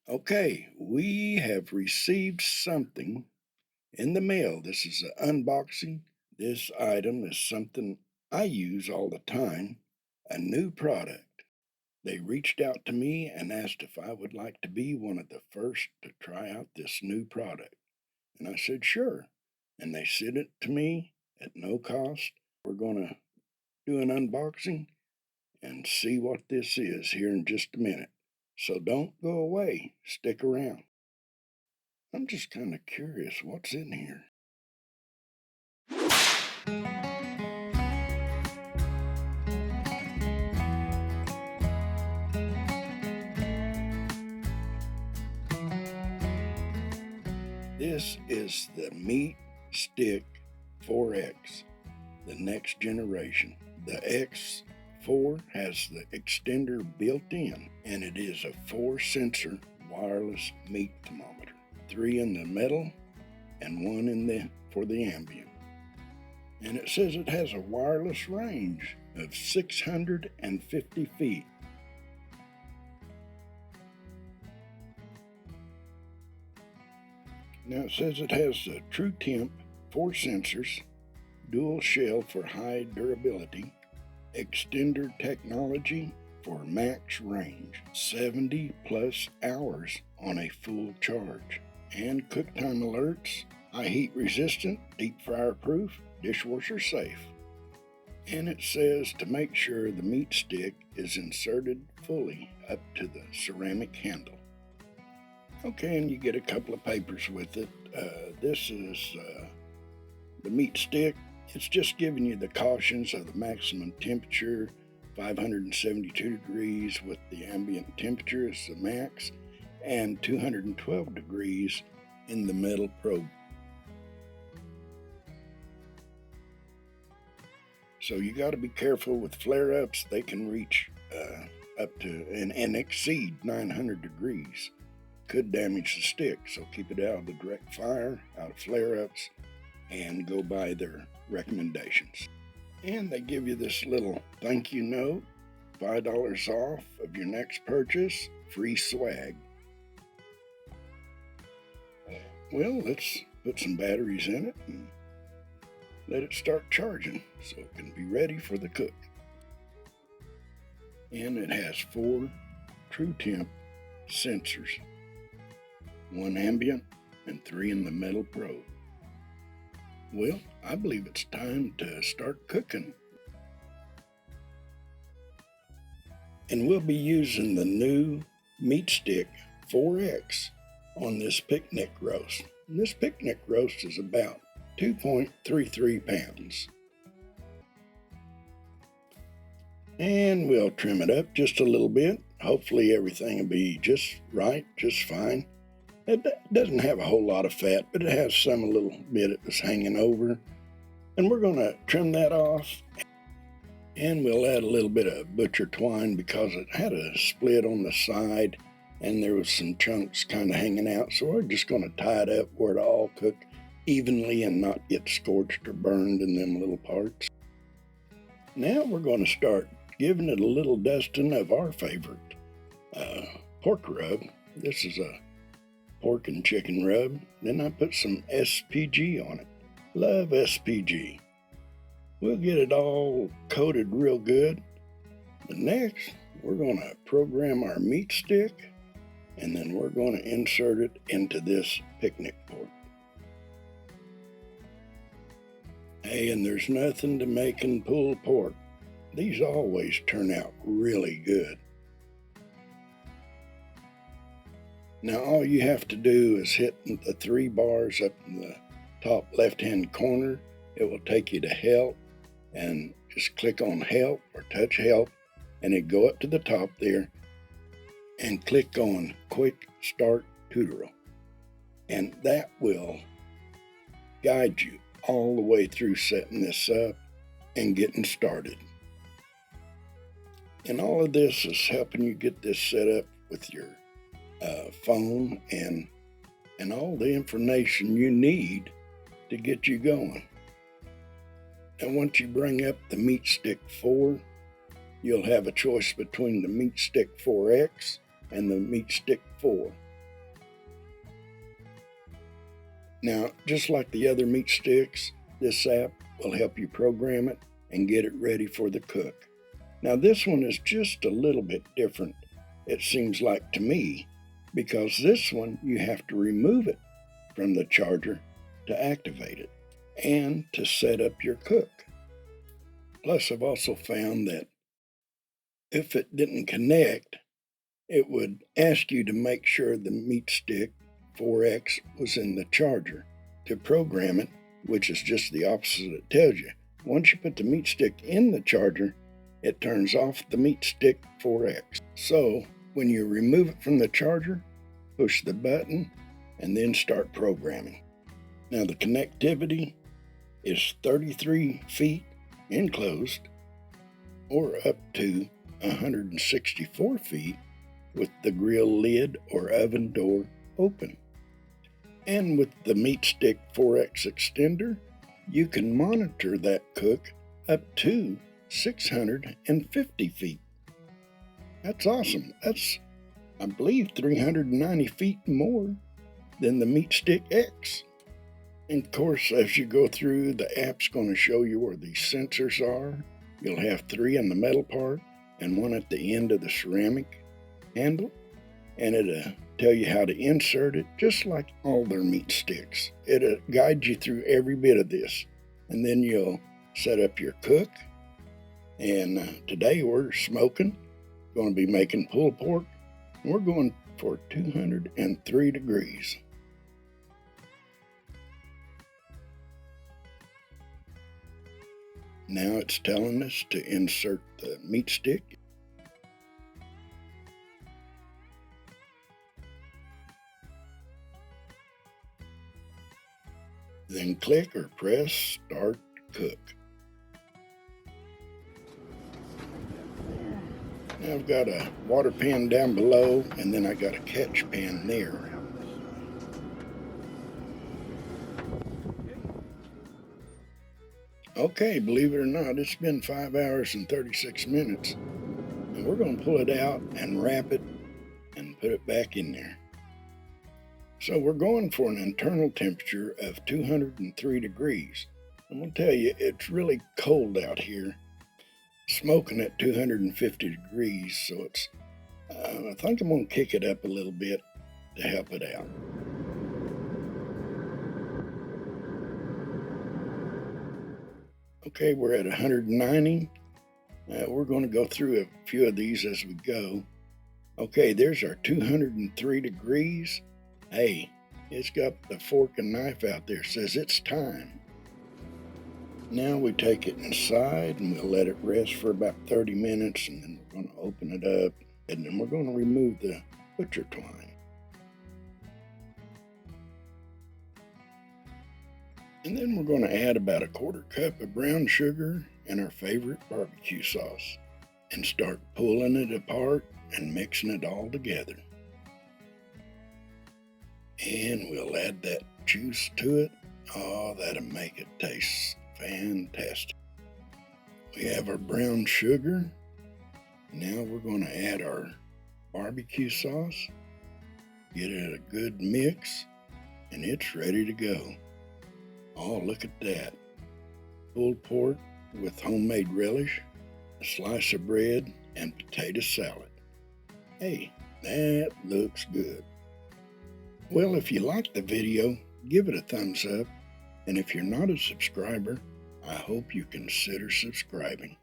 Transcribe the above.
Okay, we have received something in the mail. This is an unboxing. This item is something I use all the time, a new product. They reached out to me and asked if I would like to be one of the first to try out this new product. And I said, sure. And they sent it to me at no cost. We're going to do an unboxing and see what this is here in just a minute. So don't go away. Stick around. I'm just kind of curious what's in here. This is the MeatStick 4X, the next generation. The X4 has the extender built in, and it is a 4-sensor wireless meat thermometer. 3 in the metal and 1 in the for the ambient. And it says it has a wireless range of 650 feet. Now it says it has a true temp, 4 sensors, dual shell for high durability, extender technology for max range, 70 plus hours on a full charge, and cook time alerts, high heat resistant, deep fryer proof, dishwasher safe. And it says to make sure the meat stick is inserted fully up to the ceramic handle. Okay, and you get a couple of papers with it. This is the meat stick. It's just giving you the cautions of the maximum temperature, 572 degrees with the ambient temperature is the max, and 212 degrees in the metal probe. So you got to be careful with flare-ups. They can reach up to and exceed 900 degrees. Could damage the stick, so keep it out of the direct fire, out of flare-ups, and go by their recommendations. And they give you this little thank you note, $5 off of your next purchase, free swag. Well, let's put some batteries in it and let it start charging so it can be ready for the cook. And it has 4 true temp sensors, 1 ambient and 3 in the metal probe. Well, I believe it's time to start cooking. And we'll be using the new MeatStick 4X on this picnic roast. And this picnic roast is about 2.33 pounds. And we'll trim it up just a little bit. Hopefully everything will be just right, just fine. It doesn't have a whole lot of fat, but it has some a little bit that's hanging over. And we're going to trim that off. And we'll add a little bit of butcher twine because it had a split on the side and there was some chunks kind of hanging out. So we're just going to tie it up where it'll all cook evenly and not get scorched or burned in them little parts. Now we're going to start giving it a little dusting of our favorite pork rub. This is a pork and chicken rub. Then I put some SPG on it. Love SPG. We'll get it all coated real good. But next, we're going to program our meat stick, and then we're going to insert it into this picnic pork. Hey, and there's nothing to making pulled pork. These always turn out really good. Now all you have to do is hit the 3 bars up in the top left-hand corner. It will take you to help, and just click on help or touch help, and it go up to the top there and click on quick start tutorial. And that will guide you all the way through setting this up and getting started. And all of this is helping you get this set up with your phone and all the information you need to get you going. And once you bring up the MeatStick 4, you'll have a choice between the MeatStick 4X and the MeatStick 4. Now, just like the other meat sticks, this app will help you program it and get it ready for the cook. Now, this one is just a little bit different, it seems like to me, because this one you have to remove it from the charger to activate it and to set up your cook. Plus, I've also found that if it didn't connect, it would ask you to make sure the MeatStick 4X was in the charger to program it, which is just the opposite it tells you. Once you put the MeatStick in the charger, it turns off the MeatStick 4X. So when you remove it from the charger, push the button and then start programming. Now the connectivity is 33 feet enclosed or up to 164 feet with the grill lid or oven door open. And with the MeatStick 4X extender, you can monitor that cook up to 650 feet. That's awesome. That's, I believe, 390 feet more than the MeatStick X. And of course, as you go through, the app's going to show you where the sensors are. You'll have 3 in the metal part and 1 at the end of the ceramic handle. And it'll tell you how to insert it, just like all their meat sticks. It'll guide you through every bit of this. And then you'll set up your cook. And today we're smoking. Going to be making pulled pork. We're going for 203 degrees. Now it's telling us to insert the meat stick. Then click or press Start Cook. Now I've got a water pan down below, and then I got a catch pan there. Okay, believe it or not, it's been 5 hours and 36 minutes. And we're going to pull it out and wrap it and put it back in there. So we're going for an internal temperature of 203 degrees. I'm going to tell you, it's really cold out here. Smoking at 250 degrees, so it's, I think I'm going to kick it up a little bit to help it out. Okay, we're at 190. We're going to go through a few of these as we go. Okay, there's our 203 degrees. Hey, it's got the fork and knife out there. It says it's time. Now we take it inside and we'll let it rest for about 30 minutes, and then we're going to open it up, and then we're going to remove the butcher twine. And then we're going to add about a 1/4 cup of brown sugar and our favorite barbecue sauce and start pulling it apart and mixing it all together. And we'll add that juice to it. Oh, that'll make it taste fantastic. We have our brown sugar. Now we're going to add our barbecue sauce. Get it a good mix, and it's ready to go. Oh, look at that. Pulled pork with homemade relish, a slice of bread, and potato salad. Hey, that looks good. Well, if you liked the video, give it a thumbs up. And if you're not a subscriber, I hope you consider subscribing.